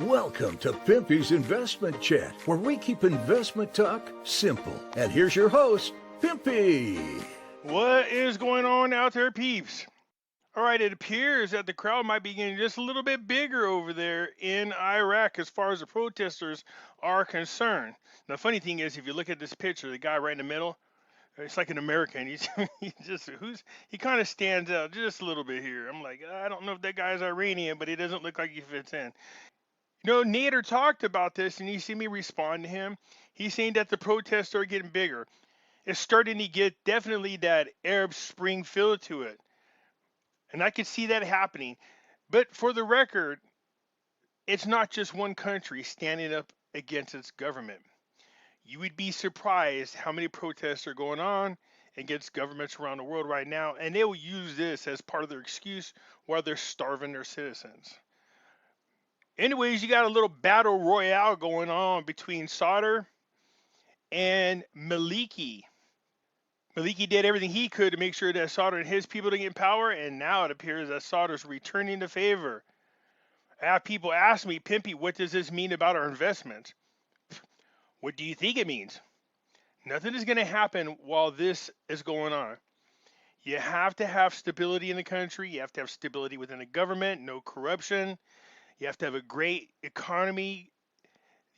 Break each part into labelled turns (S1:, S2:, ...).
S1: Welcome to Pimpy's Investment Chat, where we keep investment talk simple. And here's your host, Pimpy.
S2: What is going on out there, peeps? All right, it appears that the crowd might be getting just a little bit bigger over there in Iraq as far as the protesters are concerned. The funny thing is, if you look at this picture, the guy right in the middle, it's like an American. He kind of stands out just a little bit here. I'm like, I don't know if that guy's Iranian, but he doesn't look like he fits in. You know, Nader talked about this, and you see me respond to him. He's saying that the protests are getting bigger. It's starting to get definitely that Arab Spring feel to it. And I could see that happening. But for the record, it's not just one country standing up against its government. You would be surprised how many protests are going on against governments around the world right now, and they will use this as part of their excuse while they're starving their citizens. Anyways, you got a little battle royale going on between Sadr and Maliki. Maliki did everything he could to make sure that Sadr and his people didn't get power, and now it appears that Sadr's returning the favor. I have people ask me, Pimpy, what does this mean about our investments? What do you think it means? Nothing is going to happen while this is going on. You have to have stability in the country. You have to have stability within the government, no corruption. You have to have a great economy.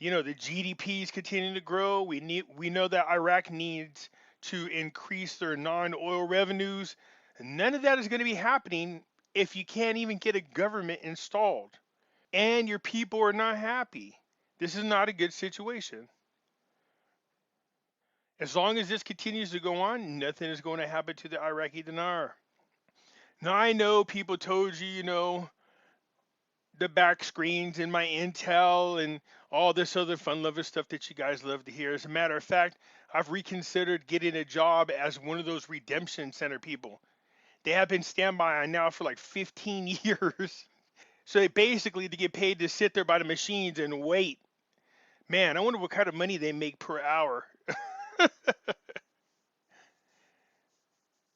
S2: You know, the GDP is continuing to grow. We know that Iraq needs to increase their non-oil revenues. And none of that is going to be happening if you can't even get a government installed. And your people are not happy. This is not a good situation. As long as this continues to go on, nothing is going to happen to the Iraqi dinar. Now, I know people told you, the back screens and my intel and all this other fun-loving stuff that you guys love to hear. As a matter of fact, I've reconsidered getting a job as one of those redemption center people. They have been standby on now for like 15 years. So they basically to get paid to sit there by the machines and wait. Man, I wonder what kind of money they make per hour.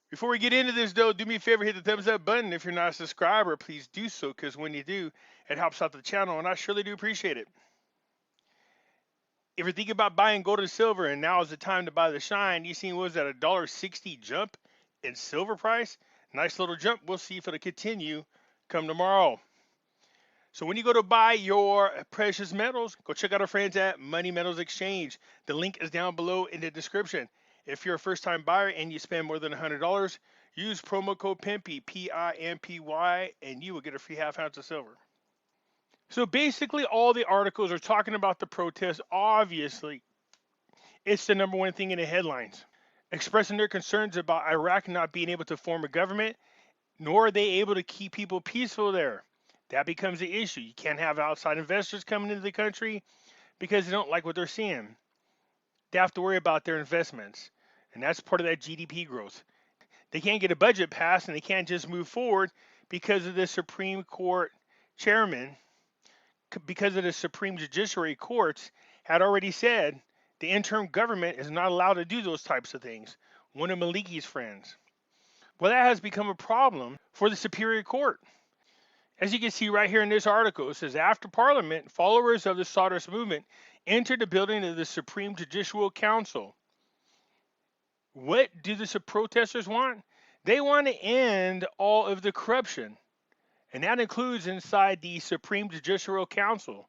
S2: Before we get into this, though, do me a favor, hit the thumbs up button. If you're not a subscriber, please do so, because when you do, it helps out the channel, and I surely do appreciate it. If you're thinking about buying gold and silver, and now is the time to buy the shine, you seen, what was that, $1.60 jump in silver price? Nice little jump. We'll see if it'll continue come tomorrow. So when you go to buy your precious metals, go check out our friends at Money Metals Exchange. The link is down below in the description. If you're a first-time buyer and you spend more than $100, use promo code Pimpy, P-I-M-P-Y, and you will get a free half ounce of silver. So basically, all the articles are talking about the protests. Obviously, it's the number one thing in the headlines, expressing their concerns about Iraq not being able to form a government, nor are they able to keep people peaceful there. That becomes the issue. You can't have outside investors coming into the country because they don't like what they're seeing. They have to worry about their investments. And that's part of that GDP growth. They can't get a budget passed, and they can't just move forward because of the Supreme Court chairman, because of the Supreme Judiciary Courts had already said the interim government is not allowed to do those types of things. One of Maliki's friends. Well, that has become a problem for the Superior Court. As you can see right here in this article, it says, after Parliament, followers of the Sadr's movement entered the building of the Supreme Judicial Council. What do the protesters want? They want to end all of the corruption, and that includes inside the Supreme Judicial Council.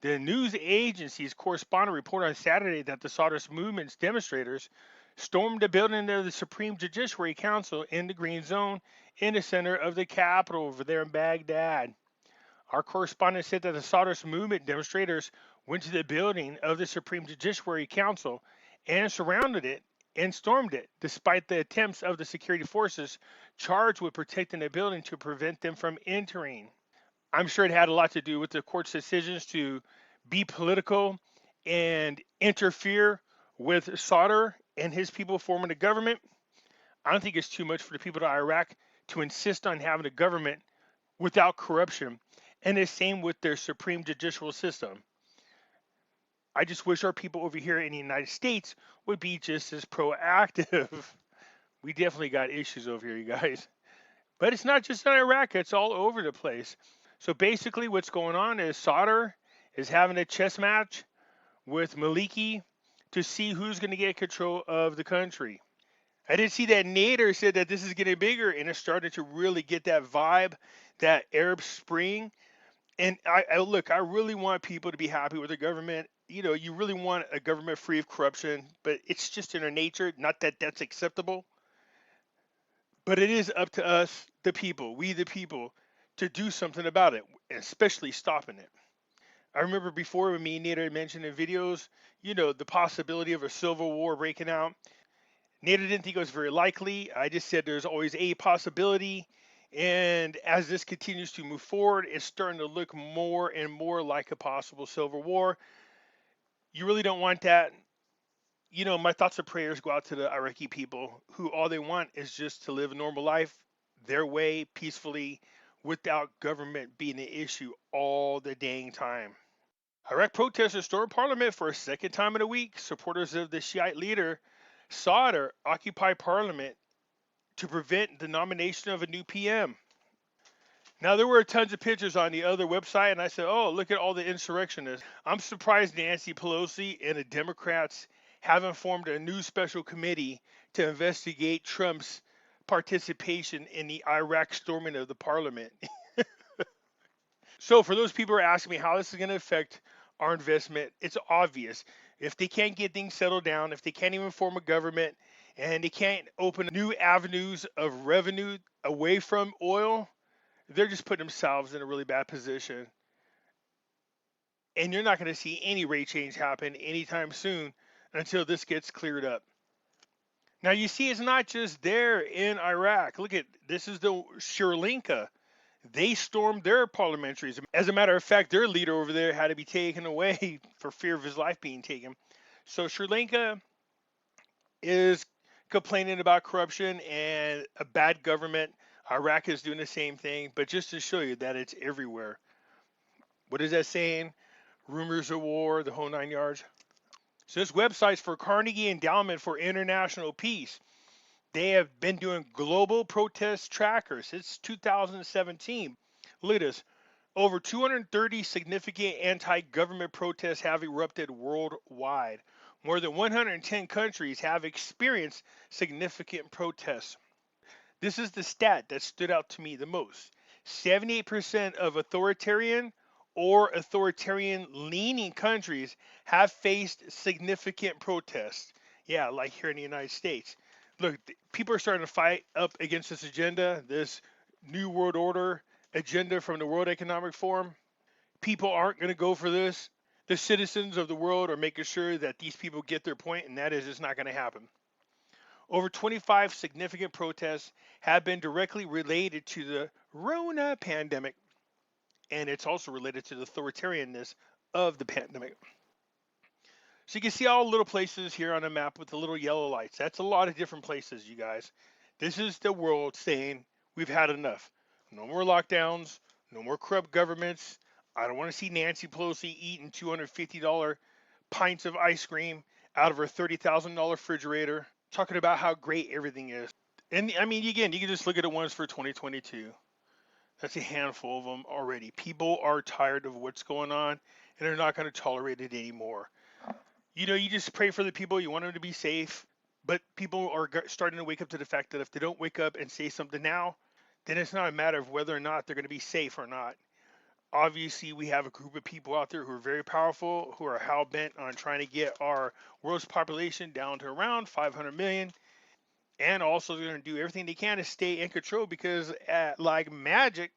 S2: The news agency's correspondent reported on Saturday that the Sadr's movement's demonstrators stormed the building of the Supreme Judiciary Council in the Green Zone in the center of the capital over there in Baghdad. Our correspondent said that the Sadr's movement demonstrators went to the building of the Supreme Judiciary Council and surrounded it and stormed it, despite the attempts of the security forces charged with protecting the building to prevent them from entering. I'm sure it had a lot to do with the court's decisions to be political and interfere with Sadr and his people forming a government. I don't think it's too much for the people of Iraq to insist on having a government without corruption, and the same with their supreme judicial system. I just wish our people over here in the United States would be just as proactive. We definitely got issues over here, you guys. But it's not just in Iraq, it's all over the place. So basically, what's going on is Sauder is having a chess match with Maliki to see who's going to get control of the country. I did see that Nader said that this is getting bigger, and it's starting to really get that vibe, that Arab Spring. And look, I really want people to be happy with the government. You really want a government free of corruption, but it's just in our nature. Not that that's acceptable, but it is up to us, the people, we the people, to do something about it, especially stopping it. I remember before when me and Nader mentioned in videos, the possibility of a civil war breaking out. Nader didn't think it was very likely. I just said there's always a possibility. And as this continues to move forward, it's starting to look more and more like a possible civil war. You really don't want that. My thoughts and prayers go out to the Iraqi people who all they want is just to live a normal life their way, peacefully, without government being an issue all the dang time. Iraq protesters stormed parliament for a second time in a week. Supporters of the Shiite leader Sadr occupy parliament to prevent the nomination of a new PM. Now, there were tons of pictures on the other website, and I said, oh, look at all the insurrectionists. I'm surprised Nancy Pelosi and the Democrats haven't formed a new special committee to investigate Trump's participation in the Iraq storming of the parliament. So for those people who are asking me how this is going to affect our investment, it's obvious. If they can't get things settled down, if they can't even form a government, and they can't open new avenues of revenue away from oil, they're just putting themselves in a really bad position. And you're not going to see any rate change happen anytime soon until this gets cleared up. Now you see, it's not just there in Iraq. Look at this is the Sri Lanka. They stormed their parliamentaries. As a matter of fact, their leader over there had to be taken away for fear of his life being taken. So Sri Lanka is complaining about corruption and a bad government. Iraq is doing the same thing, but just to show you that it's everywhere. What is that saying? Rumors of war, the whole 9 yards. So this website's for Carnegie Endowment for International Peace. They have been doing global protest trackers since 2017. Look at this. Over 230 significant anti-government protests have erupted worldwide. More than 110 countries have experienced significant protests. This is the stat that stood out to me the most. 78% of authoritarian or authoritarian-leaning countries have faced significant protests. Yeah, like here in the United States. Look, people are starting to fight up against this agenda, this New World Order agenda from the World Economic Forum. People aren't going to go for this. The citizens of the world are making sure that these people get their point, and that is it's not going to happen. Over 25 significant protests have been directly related to the RONA pandemic, and it's also related to the authoritarianness of the pandemic. So you can see all the little places here on the map with the little yellow lights. That's a lot of different places, you guys. This is the world saying we've had enough. No more lockdowns, no more corrupt governments. I don't want to see Nancy Pelosi eating $250 pints of ice cream out of her $30,000 refrigerator, talking about how great everything is. And I mean, again, you can just look at the ones for 2022. That's a handful of them already. People are tired of what's going on, and they're not going to tolerate it anymore. You just pray for the people. You want them to be safe. But people are starting to wake up to the fact that if they don't wake up and say something now, then it's not a matter of whether or not they're going to be safe or not. Obviously, we have a group of people out there who are very powerful, who are hell-bent on trying to get our world's population down to around 500 million. And also they're going to do everything they can to stay in control because, like magic,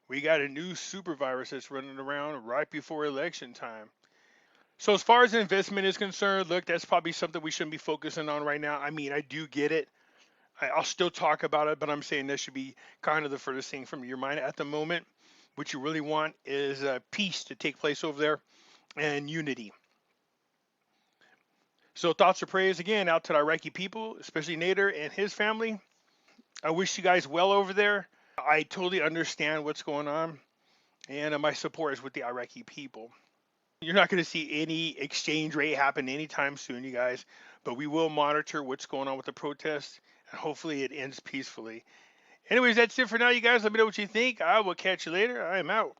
S2: we got a new super virus that's running around right before election time. So as far as investment is concerned, look, that's probably something we shouldn't be focusing on right now. I mean, I do get it. I'll still talk about it, but I'm saying that should be kind of the furthest thing from your mind at the moment. What you really want is peace to take place over there and unity. So thoughts or prayers again out to the Iraqi people, especially Nader and his family. I wish you guys well over there. I totally understand what's going on, and my support is with the Iraqi people. You're not going to see any exchange rate happen anytime soon, you guys, but we will monitor what's going on with the protests, and hopefully it ends peacefully. Anyways, that's it for now, you guys. Let me know what you think. I will catch you later. I am out.